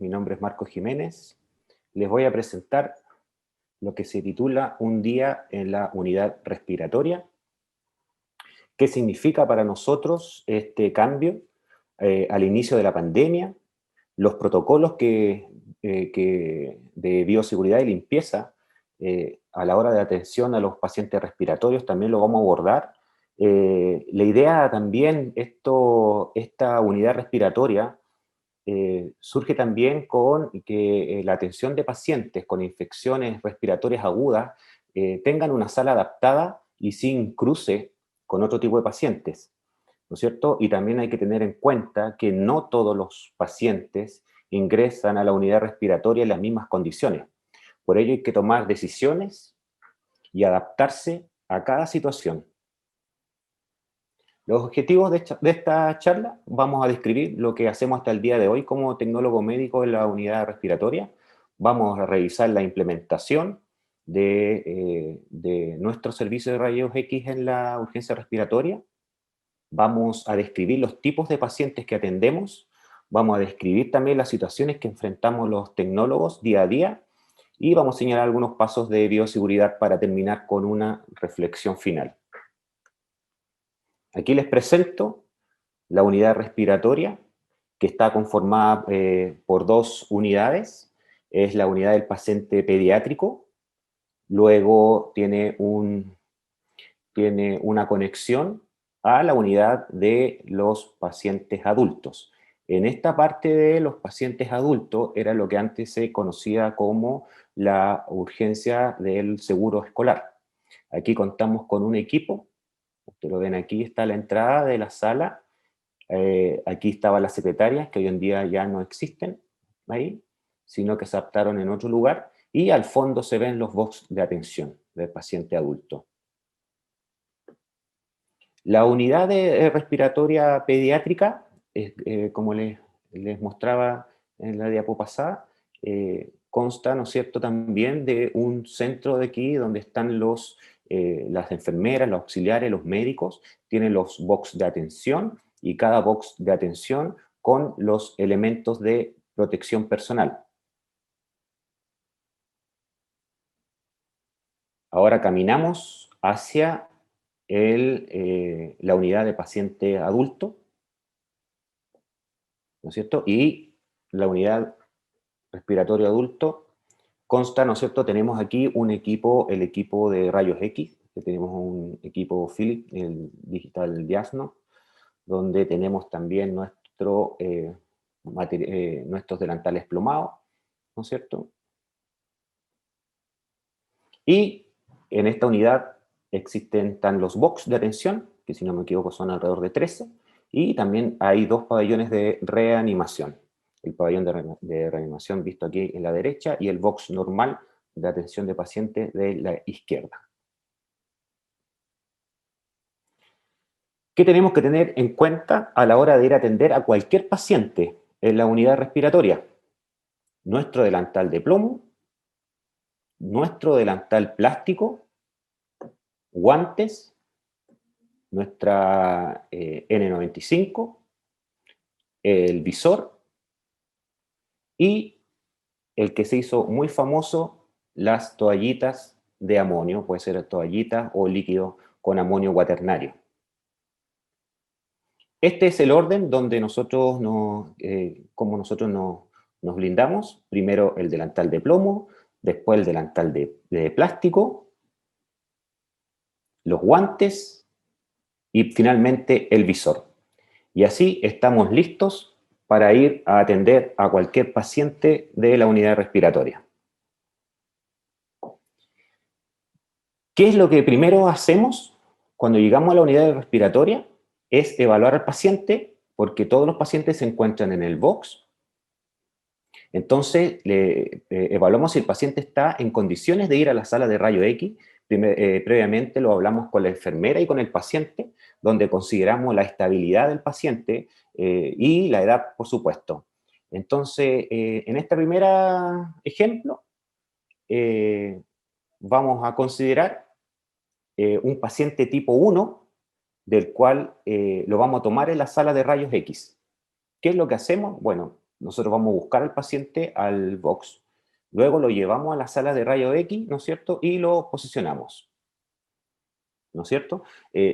mi nombre es Marco Jiménez. Les voy a presentar lo que se titula Un día en la unidad respiratoria. ¿Qué significa para nosotros este cambio al inicio de la pandemia? Los protocolos de bioseguridad y limpieza a la hora de atención a los pacientes respiratorios también lo vamos a abordar. La idea también, esta unidad respiratoria surge también con que la atención de pacientes con infecciones respiratorias agudas tengan una sala adaptada y sin cruce con otro tipo de pacientes, ¿no es cierto? Y también hay que tener en cuenta que no todos los pacientes ingresan a la unidad respiratoria en las mismas condiciones. Por ello hay que tomar decisiones y adaptarse a cada situación. Los objetivos de esta charla, vamos a describir lo que hacemos hasta el día de hoy como tecnólogo médico en la unidad respiratoria. Vamos a revisar la implementación de nuestro servicio de rayos X en la urgencia respiratoria. Vamos a describir los tipos de pacientes que atendemos. Vamos a describir también las situaciones que enfrentamos los tecnólogos día a día. Y vamos a señalar algunos pasos de bioseguridad para terminar con una reflexión final. Aquí les presento la unidad respiratoria, que está conformada por dos unidades. Es la unidad del paciente pediátrico, luego tiene una conexión a la unidad de los pacientes adultos. En esta parte de los pacientes adultos era lo que antes se conocía como la urgencia del seguro escolar. Aquí contamos con un equipo. Ustedes lo ven, aquí está la entrada de la sala, aquí estaban las secretarias, que hoy en día ya no existen ahí, sino que se adaptaron en otro lugar, y al fondo se ven los box de atención del paciente adulto. La unidad respiratoria pediátrica, como les mostraba en la diapo pasada, consta, ¿no es cierto?, también de un centro de aquí donde están las enfermeras, los auxiliares, los médicos, tienen los box de atención y cada box de atención con los elementos de protección personal. Ahora caminamos hacia la unidad de paciente adulto, ¿no es cierto? Y la unidad respiratorio adulto consta, ¿no es cierto? Tenemos aquí un equipo, el equipo de rayos X, que tenemos un equipo Philips, el Digital Diagno, donde tenemos también nuestros delantales plomados, ¿no es cierto? Y en esta unidad están los box de atención, que si no me equivoco son alrededor de 13, y también hay dos pabellones de reanimación. El pabellón de reanimación visto aquí en la derecha y el box normal de atención de pacientes de la izquierda. ¿Qué tenemos que tener en cuenta a la hora de ir a atender a cualquier paciente en la unidad respiratoria? Nuestro delantal de plomo, nuestro delantal plástico, guantes, nuestra N95, el visor y el que se hizo muy famoso, las toallitas de amonio, puede ser toallitas o líquido con amonio cuaternario. Este es el orden donde nosotros nos blindamos. Primero el delantal de plomo, después el delantal de plástico, los guantes y finalmente el visor. Y así estamos listos para ir a atender a cualquier paciente de la unidad respiratoria. ¿Qué es lo que primero hacemos cuando llegamos a la unidad respiratoria? Es evaluar al paciente, porque todos los pacientes se encuentran en el box. Entonces, evaluamos si el paciente está en condiciones de ir a la sala de rayo X. Previamente lo hablamos con la enfermera y con el paciente, donde consideramos la estabilidad del paciente y la edad, por supuesto. Entonces, en este primer ejemplo, vamos a considerar un paciente tipo 1, del cual lo vamos a tomar en la sala de rayos X. ¿Qué es lo que hacemos? Bueno, nosotros vamos a buscar al paciente al box, luego lo llevamos a la sala de rayos X, ¿no es cierto? Y lo posicionamos, ¿no es cierto?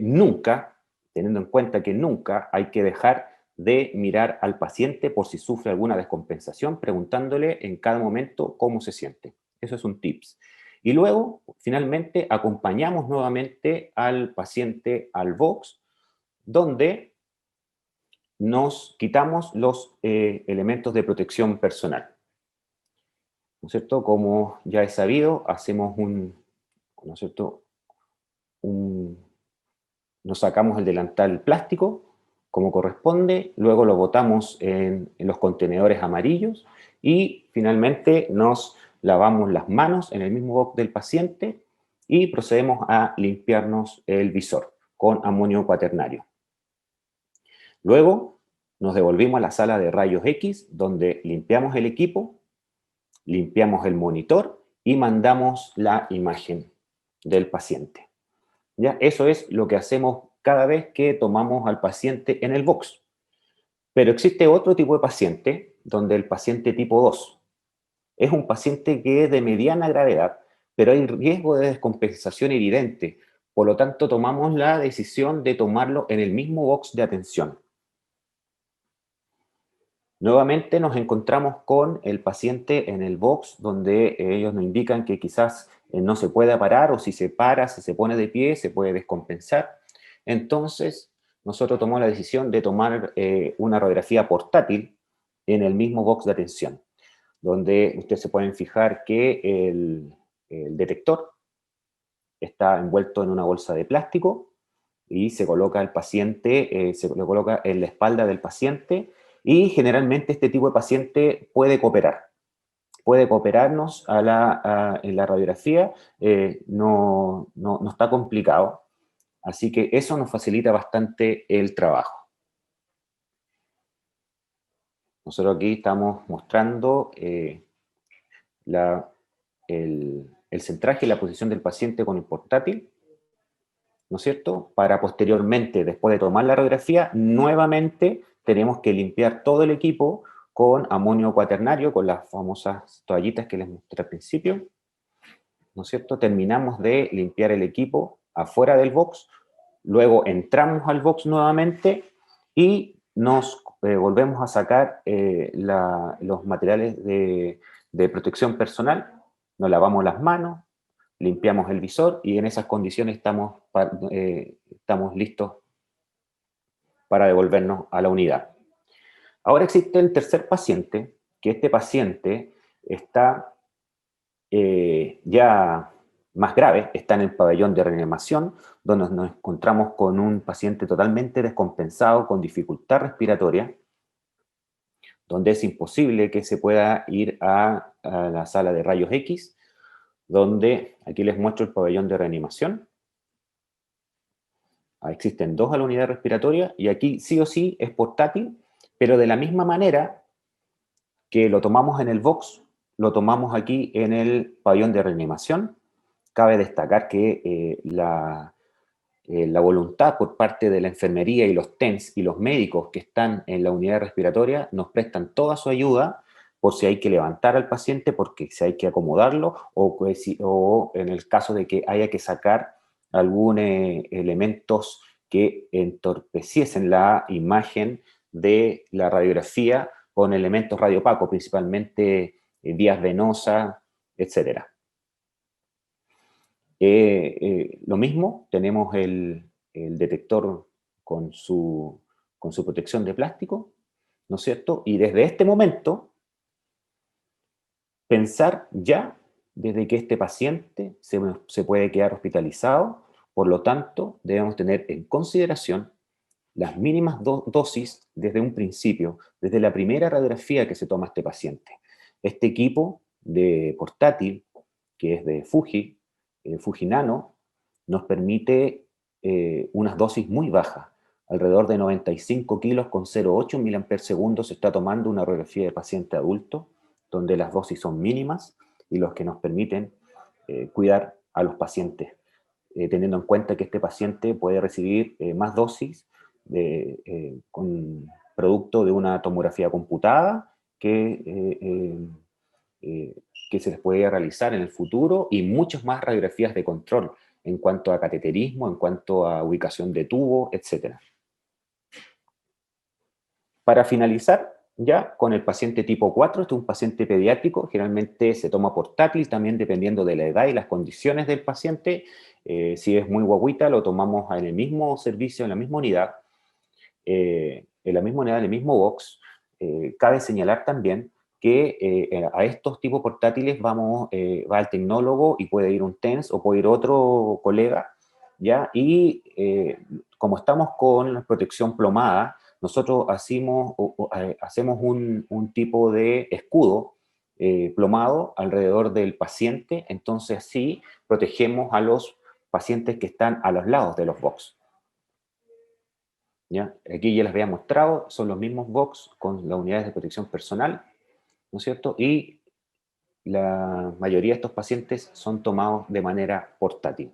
Nunca, teniendo en cuenta que nunca hay que dejar de mirar al paciente por si sufre alguna descompensación, preguntándole en cada momento cómo se siente. Eso es un tips. Y luego, finalmente, acompañamos nuevamente al paciente al box, donde nos quitamos los elementos de protección personal, ¿no es cierto? Como ya es sabido, hacemos ¿no es cierto? Un, nos sacamos el delantal plástico como corresponde, luego lo botamos en los contenedores amarillos y finalmente nos lavamos las manos en el mismo box del paciente y procedemos a limpiarnos el visor con amonio cuaternario. Luego nos devolvimos a la sala de rayos X, donde limpiamos el equipo, limpiamos el monitor y mandamos la imagen del paciente. ¿Ya? Eso es lo que hacemos cada vez que tomamos al paciente en el box. Pero existe otro tipo de paciente, donde el paciente tipo 2 es un paciente que es de mediana gravedad, pero hay riesgo de descompensación evidente. Por lo tanto, tomamos la decisión de tomarlo en el mismo box de atención. Nuevamente nos encontramos con el paciente en el box donde ellos nos indican que quizás no se pueda parar o si se para, si se pone de pie, se puede descompensar. Entonces, nosotros tomamos la decisión de tomar una radiografía portátil en el mismo box de atención, donde ustedes se pueden fijar que el detector está envuelto en una bolsa de plástico y se coloca el paciente, se lo coloca en la espalda del paciente y generalmente este tipo de paciente puede cooperarnos en la radiografía, no está complicado, así que eso nos facilita bastante el trabajo. Nosotros aquí estamos mostrando el centraje y la posición del paciente con el portátil, ¿no es cierto? Para posteriormente, después de tomar la radiografía, nuevamente tenemos que limpiar todo el equipo con amonio cuaternario, con las famosas toallitas que les mostré al principio, ¿no es cierto? Terminamos de limpiar el equipo afuera del box, luego entramos al box nuevamente y nos volvemos a sacar los materiales de protección personal, nos lavamos las manos, limpiamos el visor y en esas condiciones estamos listos para devolvernos a la unidad. Ahora existe el tercer paciente, que este paciente está ya más grave, está en el pabellón de reanimación, donde nos encontramos con un paciente totalmente descompensado, con dificultad respiratoria, donde es imposible que se pueda ir a la sala de rayos X, donde aquí les muestro el pabellón de reanimación. Existen dos a la unidad respiratoria y aquí sí o sí es portátil, pero de la misma manera que lo tomamos en el box, lo tomamos aquí en el pabellón de reanimación. Cabe destacar que la voluntad por parte de la enfermería y los TENS y los médicos que están en la unidad respiratoria nos prestan toda su ayuda por si hay que levantar al paciente, porque si hay que acomodarlo o en el caso de que haya que sacar algún elementos que entorpeciesen la imagen de la radiografía con elementos radiopacos, principalmente vías venosas, etcétera. Lo mismo, tenemos el detector con su protección de plástico, ¿no es cierto? Y desde este momento, pensar ya desde que este paciente se puede quedar hospitalizado, por lo tanto, debemos tener en consideración las mínimas dosis desde un principio, desde la primera radiografía que se toma este paciente. Este equipo de portátil, que es de Fuji, Fuji Nano, nos permite unas dosis muy bajas, alrededor de 95 kilos con 0,8 mAh se está tomando una radiografía de paciente adulto, donde las dosis son mínimas y los que nos permiten cuidar a los pacientes, teniendo en cuenta que este paciente puede recibir más dosis con producto de una tomografía computada que se les puede realizar en el futuro y muchas más radiografías de control en cuanto a cateterismo, en cuanto a ubicación de tubo, etc. Para finalizar, ya con el paciente tipo 4, este es un paciente pediátrico, generalmente se toma portátil, también dependiendo de la edad y las condiciones del paciente. Si es muy guaguita, lo tomamos en el mismo servicio, en la misma unidad, en la misma unidad, en el mismo box. Cabe señalar también que a estos tipos portátiles va el tecnólogo y puede ir un TENS o puede ir otro colega, ¿ya? Y como estamos con protección plomada, nosotros hacemos un tipo de escudo plomado alrededor del paciente, entonces sí protegemos a los pacientes que están a los lados de los box. ¿Ya? Aquí ya les había mostrado, son los mismos box con las unidades de protección personal, ¿no es cierto? Y la mayoría de estos pacientes son tomados de manera portátil.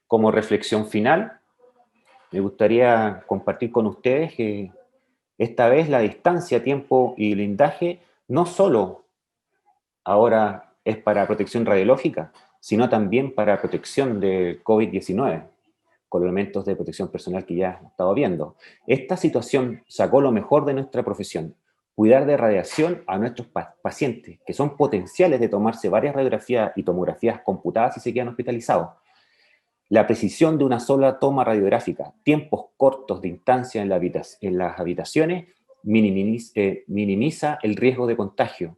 Como reflexión final, me gustaría compartir con ustedes que esta vez la distancia, tiempo y blindaje no solo ahora es para protección radiológica, sino también para protección del COVID-19, con elementos de protección personal que ya hemos estado viendo. Esta situación sacó lo mejor de nuestra profesión, cuidar de radiación a nuestros pacientes, que son potenciales de tomarse varias radiografías y tomografías computadas si se quedan hospitalizados. La precisión de una sola toma radiográfica, tiempos cortos de instancia en las habitaciones, minimiza el riesgo de contagio.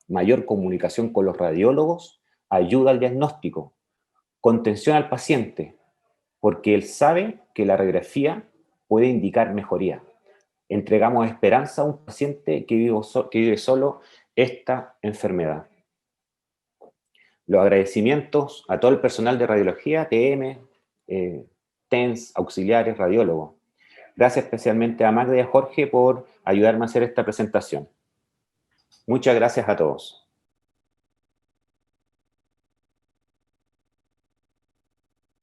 Mayor comunicación con los radiólogos ayuda al diagnóstico. Contención al paciente, porque él sabe que la radiografía puede indicar mejoría. Entregamos esperanza a un paciente que vive solo esta enfermedad. Los agradecimientos a todo el personal de radiología, TM, TENS, auxiliares, radiólogos. Gracias especialmente a Magda y a Jorge por ayudarme a hacer esta presentación. Muchas gracias a todos.